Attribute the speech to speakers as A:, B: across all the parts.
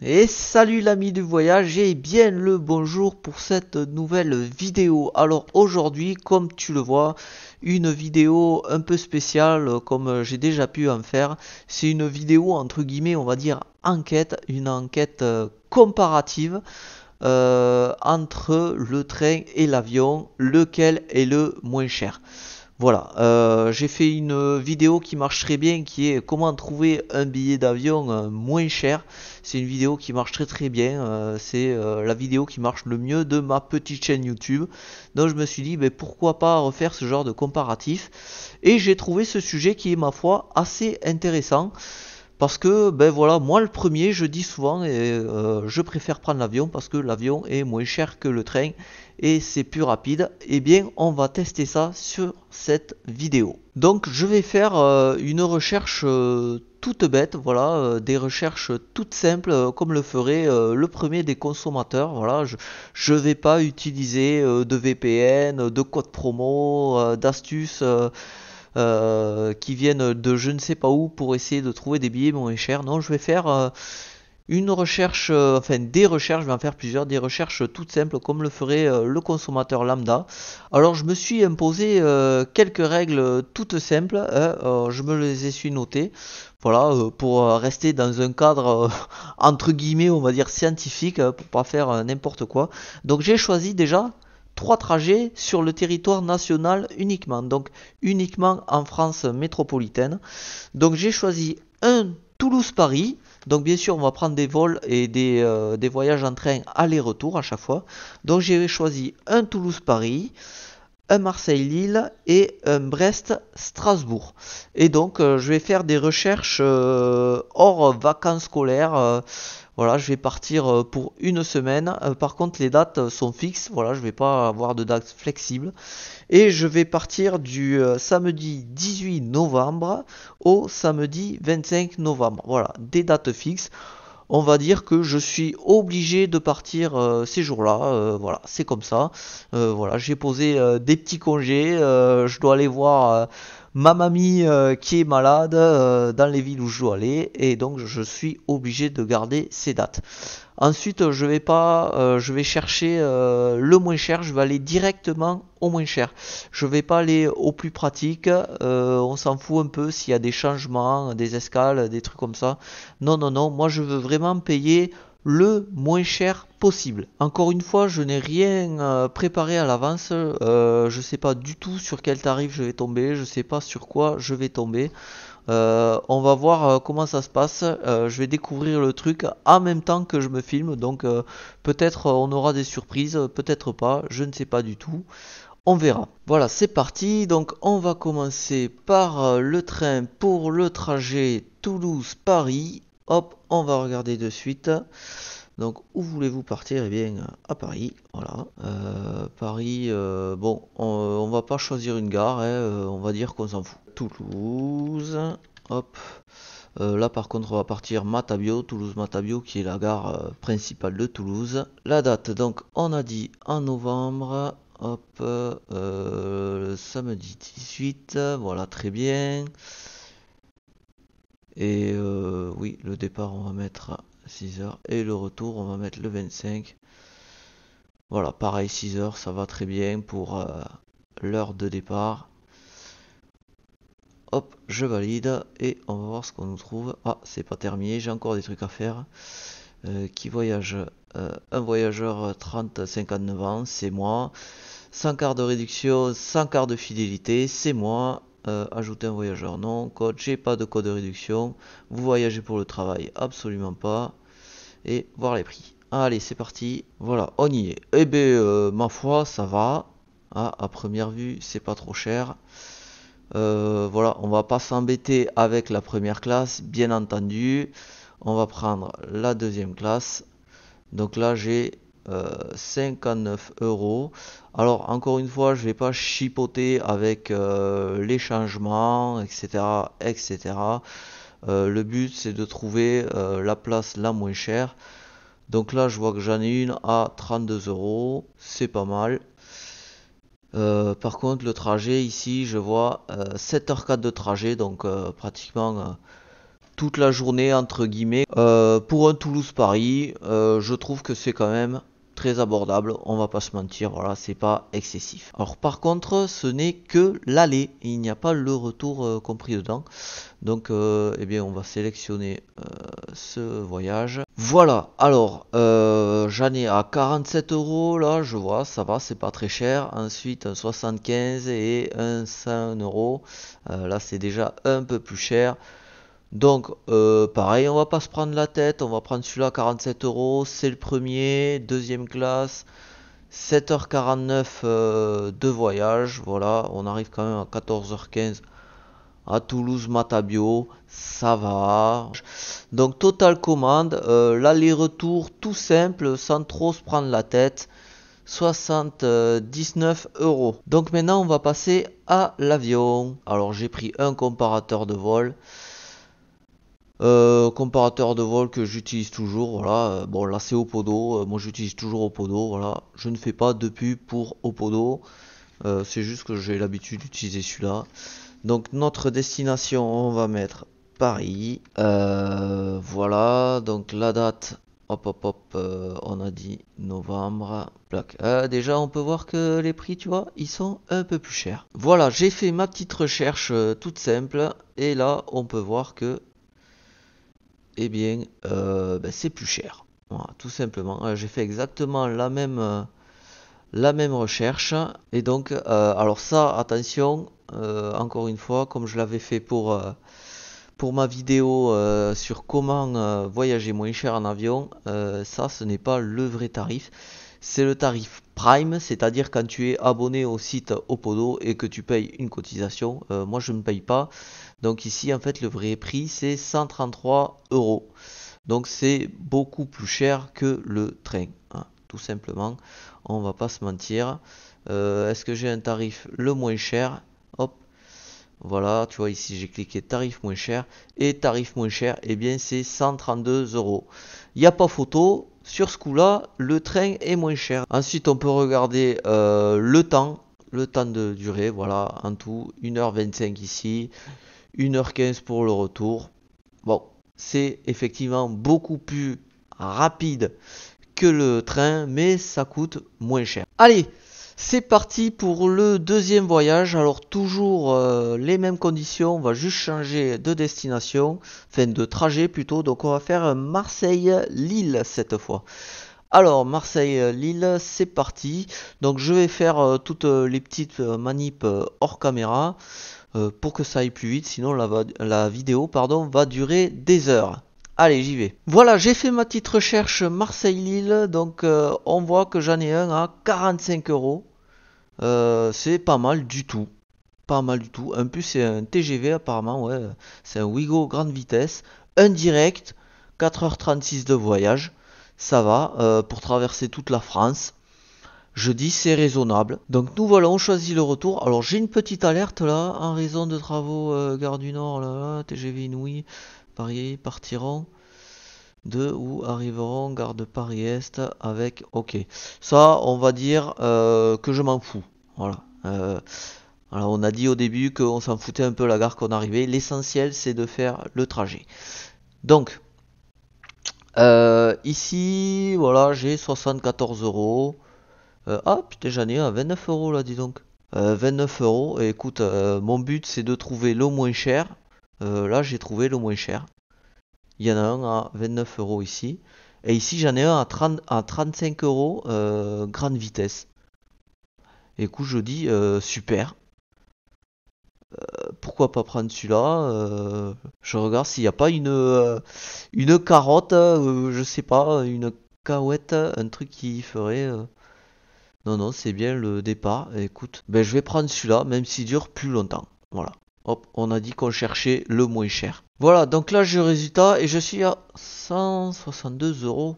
A: Et salut l'ami du voyage et bien le bonjour pour cette nouvelle vidéo. Alors aujourd'hui, comme tu le vois, une vidéo un peu spéciale comme j'ai déjà pu en faire. C'est une vidéo entre guillemets, on va dire enquête, une enquête comparative entre le train et l'avion, lequel est le moins cher. Voilà, j'ai fait une vidéo qui marche très bien, qui est comment trouver un billet d'avion moins cher. C'est une vidéo qui marche très très bien. C'est la vidéo qui marche le mieux de ma petite chaîne YouTube. Donc je me suis dit, ben, pourquoi pas refaire ce genre de comparatif. Et j'ai trouvé ce sujet qui est, ma foi, assez intéressant. Parce que, ben voilà, moi le premier, je dis souvent, je préfère prendre l'avion parce que l'avion est moins cher que le train et c'est plus rapide. Eh bien, on va tester ça sur cette vidéo. Donc, je vais faire une recherche toute bête, voilà, des recherches toutes simples, comme le ferait le premier des consommateurs. Voilà, je vais pas utiliser de VPN, de code promo, d'astuces. Qui viennent de je ne sais pas où pour essayer de trouver des billets moins chers. Non, je vais faire une recherche, enfin des recherches, je vais en faire plusieurs, des recherches toutes simples comme le ferait le consommateur lambda. Alors je me suis imposé quelques règles toutes simples, hein, je me les ai su notées. Voilà, pour rester dans un cadre entre guillemets, on va dire scientifique, pour pas faire n'importe quoi. Donc j'ai choisi déjà trois trajets sur le territoire national uniquement, donc uniquement en France métropolitaine. Donc j'ai choisi un Toulouse-Paris. Donc bien sûr on va prendre des vols et des voyages en train aller-retour à chaque fois. Donc j'ai choisi un Toulouse-Paris, un Marseille-Lille et un Brest-Strasbourg. Et donc je vais faire des recherches hors vacances scolaires. Voilà, je vais partir pour une semaine. Par contre, les dates sont fixes. Voilà, je vais pas avoir de dates flexibles. Et je vais partir du samedi 18 novembre au samedi 25 novembre. Voilà, des dates fixes. On va dire que je suis obligé de partir ces jours-là. Voilà, c'est comme ça. Voilà, j'ai posé des petits congés. Je dois aller voir ma mamie qui est malade dans les villes où je dois aller. Et donc, je suis obligé de garder ces dates. Ensuite, je vais pas, je vais chercher le moins cher. Je vais aller directement au moins cher. Je vais pas aller au plus pratique. On s'en fout un peu s'il y a des changements, des escales, des trucs comme ça. Non, non, non. Moi, je veux vraiment payer le moins cher possible. Encore une fois, je n'ai rien préparé à l'avance. Je sais pas du tout sur quel tarif je vais tomber. Je sais pas sur quoi je vais tomber. On va voir comment ça se passe. Je vais découvrir le truc en même temps que je me filme. Donc peut-être on aura des surprises, peut-être pas. Je ne sais pas du tout. On verra. Voilà, c'est parti. Donc on va commencer par le train pour le trajet Toulouse-Paris. Hop, on va regarder de suite. Donc où voulez-vous partir? Eh bien à Paris, voilà. Paris, bon, on va pas choisir une gare, hein, on va dire qu'on s'en fout. Toulouse, hop. Là par contre on va partir Matabio, Toulouse-Matabio qui est la gare principale de Toulouse. La date donc on a dit en novembre, hop, samedi 18, voilà très bien. Et oui le départ on va mettre à 6h et le retour on va mettre le 25. Voilà pareil 6h ça va très bien pour l'heure de départ. Hop, je valide et on va voir ce qu'on nous trouve. Ah, c'est pas terminé, j'ai encore des trucs à faire. Qui voyage un voyageur 30-59 ans, c'est moi. 100 cartes de réduction, 100 cartes de fidélité, c'est moi. Ajouter un voyageur, non. Code, j'ai pas de code de réduction. Vous voyagez pour le travail, absolument pas. Et voir les prix. Allez, c'est parti. Voilà, on y est. Eh ben, ma foi, ça va. Ah, à première vue, c'est pas trop cher. Voilà, on va pas s'embêter avec la première classe, bien entendu. On va prendre la deuxième classe. Donc là, j'ai 59 euros. Alors, encore une fois, je vais pas chipoter avec les changements, etc., etc. Le but, c'est de trouver la place la moins chère. Donc là, je vois que j'en ai une à 32 euros. C'est pas mal. Par contre, le trajet ici, je vois 7h04 de trajet, donc pratiquement toute la journée entre guillemets. Pour un Toulouse-Paris, je trouve que c'est quand même très abordable, on va pas se mentir, voilà, c'est pas excessif. Alors par contre, ce n'est que l'aller, il n'y a pas le retour compris dedans. Donc eh bien on va sélectionner ce voyage. Voilà, alors j'en ai à 47 euros là, je vois, ça va, c'est pas très cher. Ensuite un 75 et un 100 euros. Là c'est déjà un peu plus cher. Donc, pareil, on va pas se prendre la tête, on va prendre celui-là 47 euros, c'est le premier, deuxième classe, 7h49 de voyage, voilà, on arrive quand même à 14h15 à Toulouse Matabio, ça va. Donc, total commande, l'aller-retour tout simple, sans trop se prendre la tête, 79 euros. Donc maintenant, on va passer à l'avion. Alors, j'ai pris un comparateur de vol. Comparateur de vol que j'utilise toujours, voilà. Bon, là c'est Opodo, moi j'utilise toujours Opodo, voilà. Je ne fais pas de pub pour Opodo, c'est juste que j'ai l'habitude d'utiliser celui-là. Donc notre destination, on va mettre Paris. Voilà, donc la date, hop hop hop, on a dit novembre. Plaque. Déjà on peut voir que les prix, tu vois, ils sont un peu plus chers. Voilà, j'ai fait ma petite recherche toute simple, et là on peut voir que eh bien, c'est plus cher. Voilà, tout simplement. J'ai fait exactement la même recherche. Et donc, alors ça, attention, encore une fois, comme je l'avais fait pour ma vidéo sur comment voyager moins cher en avion, ça, ce n'est pas le vrai tarif. C'est le tarif Prime, c'est-à-dire quand tu es abonné au site Opodo et que tu payes une cotisation. Moi, je ne paye pas. Donc ici, en fait, le vrai prix, c'est 133 euros. Donc c'est beaucoup plus cher que le train, hein, tout simplement. On va pas se mentir. Est-ce que j'ai un tarif le moins cher? Hop, voilà, tu vois ici j'ai cliqué tarif moins cher. Et tarif moins cher, eh bien c'est 132 euros. Il n'y a pas photo. Sur ce coup-là, le train est moins cher. Ensuite, on peut regarder le temps de durée. Voilà, en tout, 1h25 ici, 1h15 pour le retour. Bon, c'est effectivement beaucoup plus rapide que le train, mais ça coûte moins cher. Allez, c'est parti pour le deuxième voyage. Alors toujours les mêmes conditions, on va juste changer de destination, enfin de trajet plutôt. Donc on va faire Marseille-Lille cette fois. Alors Marseille-Lille, c'est parti. Donc je vais faire toutes les petites manips hors caméra pour que ça aille plus vite, sinon la vidéo va durer des heures. Allez, j'y vais. Voilà, j'ai fait ma petite recherche Marseille-Lille, donc on voit que j'en ai un à 45 euros. C'est pas mal du tout. Pas mal du tout. En plus, c'est un TGV apparemment, ouais. C'est un Ouigo grande vitesse. Un direct, 4h36 de voyage. Ça va, pour traverser toute la France. Je dis c'est raisonnable. Donc nous voilà, on choisit le retour. Alors j'ai une petite alerte là, en raison de travaux Gare du Nord, là, TGV Inouï, Paris partiront de ou arriveront Gare de Paris-Est avec OK. Ça, on va dire que je m'en fous. Voilà. Alors on a dit au début qu'on s'en foutait un peu la gare qu'on arrivait. L'essentiel c'est de faire le trajet. Donc ici, voilà, j'ai 74 euros. Ah putain, j'en ai un à 29 euros là, dis donc. 29 euros, et écoute, mon but c'est de trouver le moins cher. Là j'ai trouvé le moins cher. Il y en a un à 29 euros ici. Et ici j'en ai un à 35 euros, grande vitesse. Écoute, je dis super. Pourquoi pas prendre celui-là? Je regarde s'il n'y a pas une carotte, je sais pas, une cahuète, un truc qui ferait. Non, non, c'est bien le départ. Écoute, ben, je vais prendre celui-là, même s'il dure plus longtemps. Voilà. Hop, on a dit qu'on cherchait le moins cher. Voilà, donc là j'ai le résultat et je suis à 162 euros.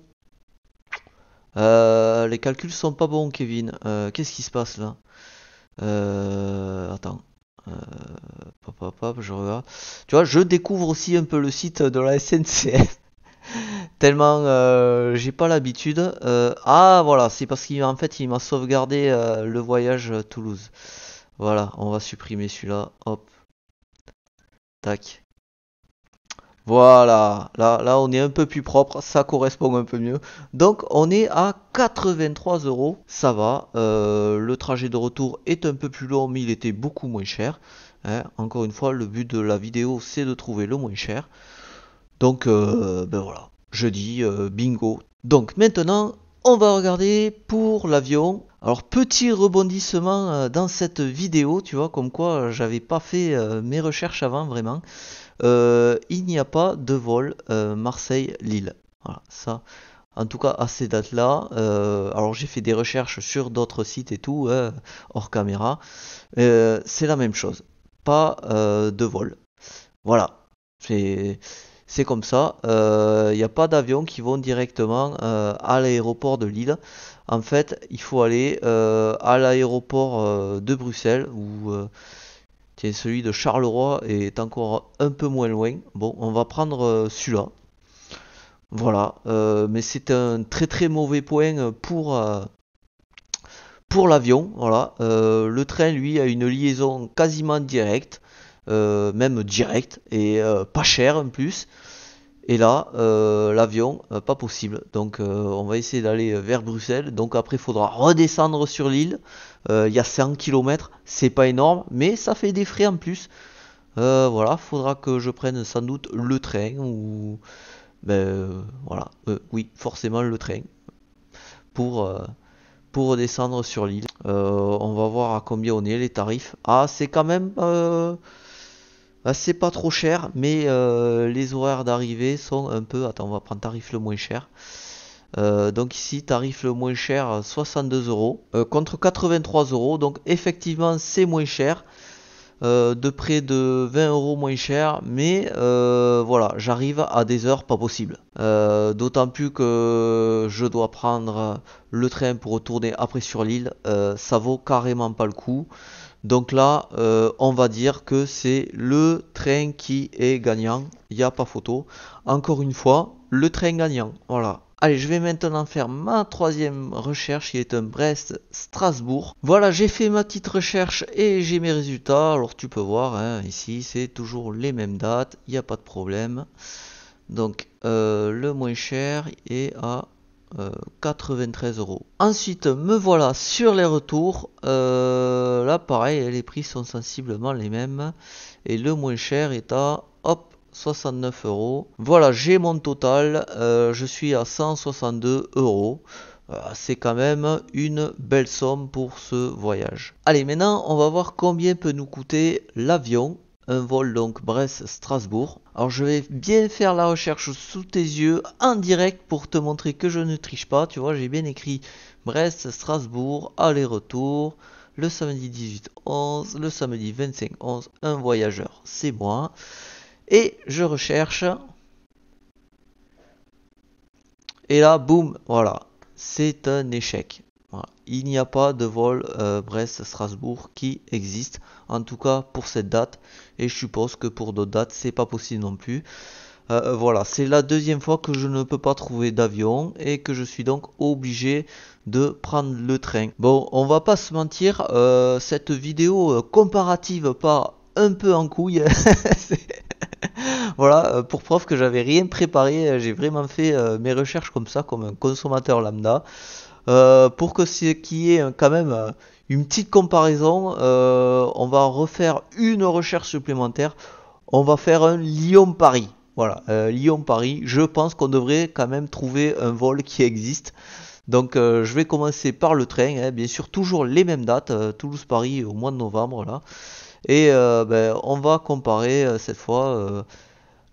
A: Les calculs sont pas bons, Kevin. Qu'est-ce qui se passe là? Attends. Euh, je regarde. Tu vois, je découvre aussi un peu le site de la SNCF. Tellement j'ai pas l'habitude. Ah voilà, c'est parce qu'en fait il m'a sauvegardé le voyage Toulouse. Voilà, on va supprimer celui-là. Hop, tac. Voilà, là on est un peu plus propre, ça correspond un peu mieux. Donc on est à 83 euros, ça va. Le trajet de retour est un peu plus long, mais il était beaucoup moins cher. Hein. Encore une fois, le but de la vidéo, c'est de trouver le moins cher. Donc ben voilà, je dis bingo. Donc maintenant, on va regarder pour l'avion. Alors petit rebondissement dans cette vidéo, tu vois, comme quoi j'avais pas fait mes recherches avant vraiment. Il n'y a pas de vol Marseille-Lille. Voilà, ça, en tout cas à ces dates-là. Alors j'ai fait des recherches sur d'autres sites et tout, hors caméra. C'est la même chose. Pas de vol. Voilà, c'est c'est comme ça. Il n'y a pas d'avions qui vont directement à l'aéroport de Lille. En fait, il faut aller à l'aéroport de Bruxelles ou tiens, celui de Charleroi est encore un peu moins loin. Bon, on va prendre celui-là. Voilà, mais c'est un très très mauvais point pour l'avion. Voilà, le train lui a une liaison quasiment directe, même directe et pas cher en plus. Et là, l'avion, pas possible. Donc, on va essayer d'aller vers Bruxelles. Donc, après, il faudra redescendre sur l'île. Il y a 100 km, c'est pas énorme, mais ça fait des frais en plus. Voilà, faudra que je prenne sans doute le train ou. Ben, voilà, oui, forcément le train pour, euh, pour redescendre sur l'île. On va voir à combien on est, les tarifs. Ah, c'est quand même. C'est pas trop cher, mais les horaires d'arrivée sont un peu. Attends, on va prendre tarif le moins cher. Donc ici, tarif le moins cher, 62 euros contre 83 euros. Donc effectivement, c'est moins cher. De près de 20 euros moins cher, mais voilà, j'arrive à des heures pas possibles. D'autant plus que je dois prendre le train pour retourner après sur l'île, ça vaut carrément pas le coup. Donc là, on va dire que c'est le train qui est gagnant. Il n'y a pas photo. Encore une fois, le train gagnant. Voilà. Allez, je vais maintenant faire ma troisième recherche, qui est un Brest-Strasbourg. Voilà, j'ai fait ma petite recherche et j'ai mes résultats. Alors tu peux voir, hein, ici, c'est toujours les mêmes dates. Il n'y a pas de problème. Donc, le moins cher est à 93 euros. Ensuite, me voilà sur les retours. Là, pareil, les prix sont sensiblement les mêmes. Et le moins cher est à, hop, 69 euros. Voilà, j'ai mon total. Je suis à 162 euros. C'est quand même une belle somme pour ce voyage. Allez, maintenant, on va voir combien peut nous coûter l'avion. Un vol donc Brest-Strasbourg. Alors je vais bien faire la recherche sous tes yeux en direct pour te montrer que je ne triche pas. Tu vois, j'ai bien écrit Brest-Strasbourg, aller-retour, le samedi 18-11, le samedi 25-11, un voyageur, c'est moi. Et je recherche. Et là, boum, voilà, c'est un échec. Voilà. Il n'y a pas de vol Brest-Strasbourg qui existe, en tout cas pour cette date, et je suppose que pour d'autres dates, c'est pas possible non plus. Voilà, c'est la deuxième fois que je ne peux pas trouver d'avion et que je suis donc obligé de prendre le train. Bon, on va pas se mentir, cette vidéo comparative part un peu en couille. Voilà, pour preuve que j'avais rien préparé, j'ai vraiment fait mes recherches comme ça, comme un consommateur lambda. Pour que ce qui est quand même une petite comparaison, on va refaire une recherche supplémentaire. On va faire un Lyon-Paris. Voilà, Lyon-Paris. Je pense qu'on devrait quand même trouver un vol qui existe. Donc je vais commencer par le train, hein, bien sûr toujours les mêmes dates, Toulouse-Paris au mois de novembre là. Et ben, on va comparer cette fois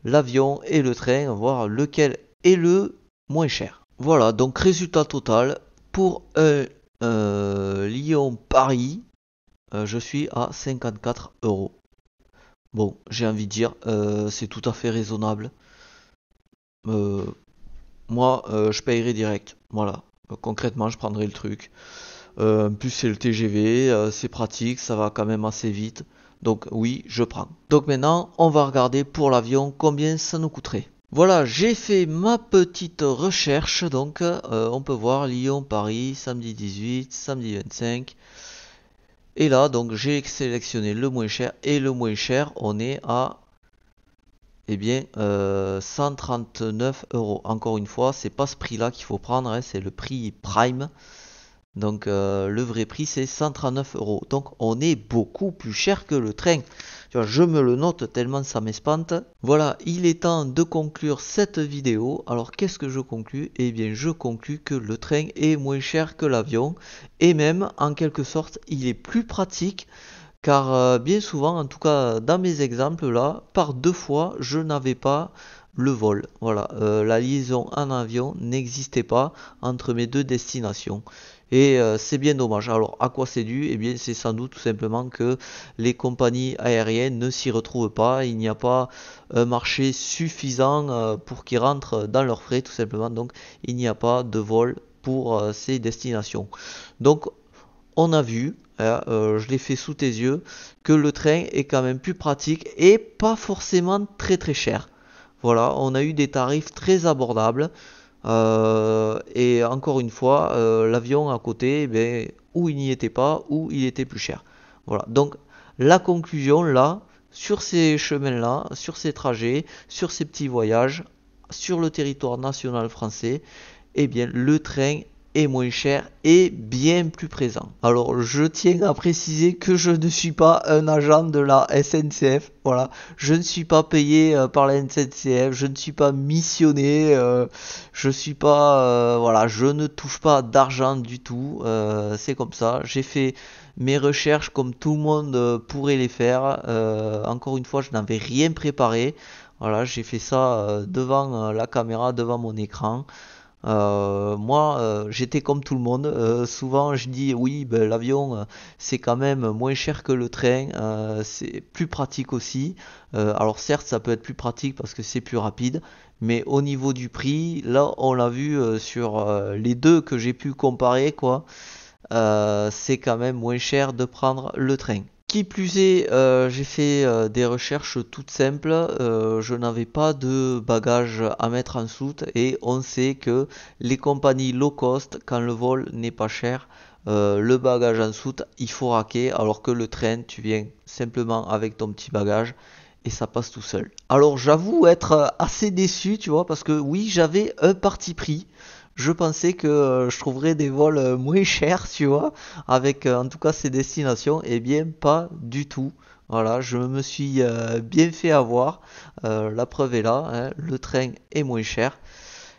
A: l'avion et le train, voir lequel est le moins cher. Voilà, donc résultat total, pour un Lyon-Paris, je suis à 54 euros. Bon, j'ai envie de dire, c'est tout à fait raisonnable. Euh, Moi, je payerai direct. Voilà, concrètement, je prendrai le truc. En plus, c'est le TGV, c'est pratique, ça va quand même assez vite. Donc oui, je prends. Donc maintenant, on va regarder pour l'avion combien ça nous coûterait. Voilà, j'ai fait ma petite recherche. Donc, on peut voir Lyon-Paris, samedi 18, samedi 25. Et là, donc, j'ai sélectionné le moins cher. Et le moins cher, on est à eh bien 139 euros. Encore une fois, c'est pas ce prix-là qu'il faut prendre, hein, c'est le prix Prime. Donc le vrai prix c'est 139 euros. Donc on est beaucoup plus cher que le train. Tu vois, je me le note tellement ça m'espante. Voilà, il est temps de conclure cette vidéo. Alors qu'est-ce que je conclus? Eh bien je conclus que le train est moins cher que l'avion. Et même en quelque sorte il est plus pratique. Car bien souvent, en tout cas dans mes exemples là, par 2 fois je n'avais pas le vol. Voilà, la liaison en avion n'existait pas entre mes deux destinations. Et c'est bien dommage. Alors à quoi c'est dû? Eh bien c'est sans doute tout simplement que les compagnies aériennes ne s'y retrouvent pas. Il n'y a pas un marché suffisant pour qu'ils rentrent dans leurs frais tout simplement. Donc il n'y a pas de vol pour ces destinations. Donc on a vu, je l'ai fait sous tes yeux, que le train est quand même plus pratique et pas forcément très très cher. Voilà, on a eu des tarifs très abordables. Et encore une fois, l'avion à côté, eh bien, ou il n'y était pas, ou il était plus cher. Voilà, donc la conclusion là, sur ces chemins-là, sur ces trajets, sur ces petits voyages, sur le territoire national français, eh bien le train est moins cher et bien plus présent. Alors je tiens à préciser que je ne suis pas un agent de la SNCF, voilà, je ne suis pas payé par la SNCF, je ne suis pas missionné, je suis pas, voilà, je ne touche pas d'argent du tout, c'est comme ça, j'ai fait mes recherches comme tout le monde pourrait les faire, encore une fois je n'avais rien préparé, voilà, j'ai fait ça devant la caméra, devant mon écran. Moi, j'étais comme tout le monde. Souvent, je dis oui, ben, l'avion, c'est quand même moins cher que le train. C'est plus pratique aussi. Alors certes, ça peut être plus pratique parce que c'est plus rapide. Mais au niveau du prix, là, on l'a vu sur les deux que j'ai pu comparer, quoi. C'est quand même moins cher de prendre le train. Qui plus est, j'ai fait des recherches toutes simples. Je n'avais pas de bagages à mettre en soute et on sait que les compagnies low cost, quand le vol n'est pas cher, le bagage en soute, il faut raquer, alors que le train, tu viens simplement avec ton petit bagage et ça passe tout seul. Alors j'avoue être assez déçu, tu vois, parce que oui, j'avais un parti pris. Je pensais que je trouverais des vols moins chers, tu vois, avec en tout cas ces destinations. Eh bien, pas du tout. Voilà, je me suis bien fait avoir. La preuve est là, hein, le train est moins cher.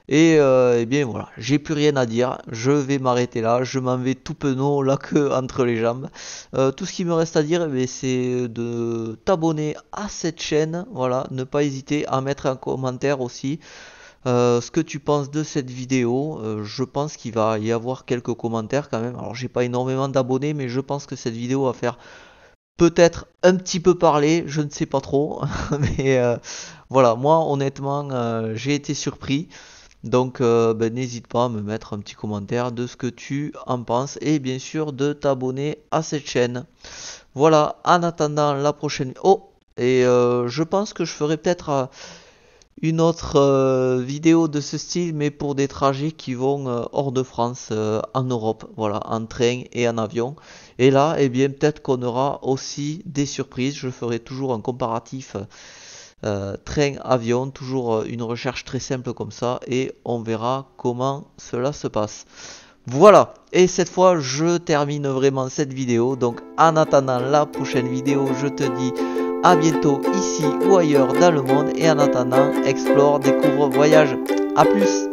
A: Et eh bien voilà, j'ai plus rien à dire. Je vais m'arrêter là. Je m'en vais tout penaud, la queue entre les jambes. Tout ce qui me reste à dire, eh c'est de t'abonner à cette chaîne. Voilà, ne pas hésiter à mettre un commentaire aussi. Ce que tu penses de cette vidéo. Je pense qu'il va y avoir quelques commentaires quand même. Alors j'ai pas énormément d'abonnés, mais je pense que cette vidéo va faire peut-être un petit peu parler, je ne sais pas trop. Mais voilà, moi honnêtement j'ai été surpris. Donc ben, n'hésite pas à me mettre un petit commentaire de ce que tu en penses et bien sûr de t'abonner à cette chaîne. Voilà, en attendant la prochaine... Oh, et je pense que je ferai peut-être une autre vidéo de ce style, mais pour des trajets qui vont hors de France, en Europe, voilà, en train et en avion. Et là, eh bien, peut-être qu'on aura aussi des surprises. Je ferai toujours un comparatif train-avion, toujours une recherche très simple comme ça, et on verra comment cela se passe. Voilà, et cette fois je termine vraiment cette vidéo, donc en attendant la prochaine vidéo, je te dis à bientôt ici ou ailleurs dans le monde, et en attendant, explore, découvre, voyage. A plus!